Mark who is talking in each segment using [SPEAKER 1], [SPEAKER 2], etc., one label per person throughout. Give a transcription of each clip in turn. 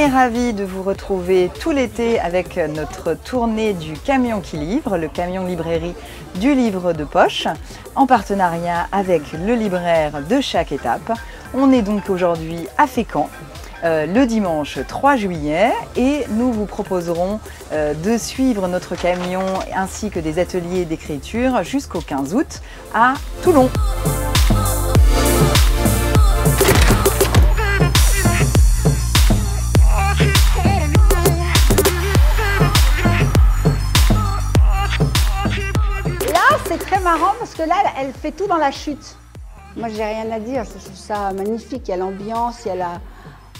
[SPEAKER 1] est ravie de vous retrouver tout l'été avec notre tournée du camion qui livre, le camion librairie du livre de poche, en partenariat avec le libraire de chaque étape. On est donc aujourd'hui à Fécamp, le dimanche 3 juillet, et nous vous proposerons de suivre notre camion ainsi que des ateliers d'écriture jusqu'au 15 août à Toulon.
[SPEAKER 2] C'est très marrant parce que là, elle fait tout dans la chute. Moi, j'ai rien à dire, je trouve ça magnifique. Il y a l'ambiance, il y a la...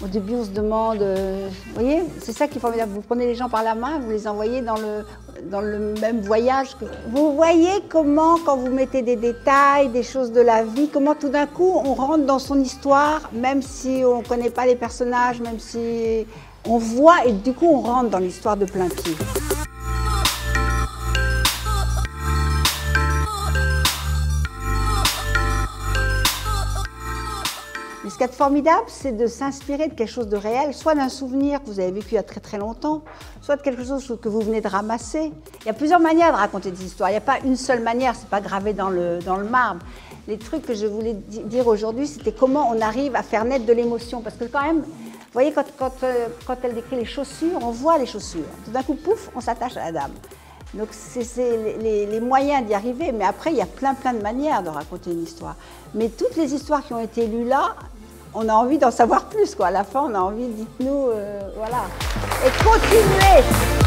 [SPEAKER 2] Au début, on se demande... Vous voyez, c'est ça qui est formidable. Vous prenez les gens par la main, vous les envoyez dans le même voyage. Vous voyez comment, quand vous mettez des détails, des choses de la vie, comment tout d'un coup, on rentre dans son histoire, même si on ne connaît pas les personnages, même si on voit, et du coup, on rentre dans l'histoire de plein pied. Mais ce qui est formidable, c'est de s'inspirer de quelque chose de réel, soit d'un souvenir que vous avez vécu il y a très très longtemps, soit de quelque chose que vous venez de ramasser. Il y a plusieurs manières de raconter des histoires, il n'y a pas une seule manière, c'est pas gravé dans le marbre. Les trucs que je voulais dire aujourd'hui, c'était comment on arrive à faire naître de l'émotion. Parce que quand même, vous voyez, quand elle décrit les chaussures, on voit les chaussures. Tout d'un coup, pouf, on s'attache à la dame. Donc c'est les moyens d'y arriver, mais après il y a plein de manières de raconter une histoire. Mais toutes les histoires qui ont été lues là, on a envie d'en savoir plus, quoi. À la fin, on a envie, dites-nous, voilà. Et continuez!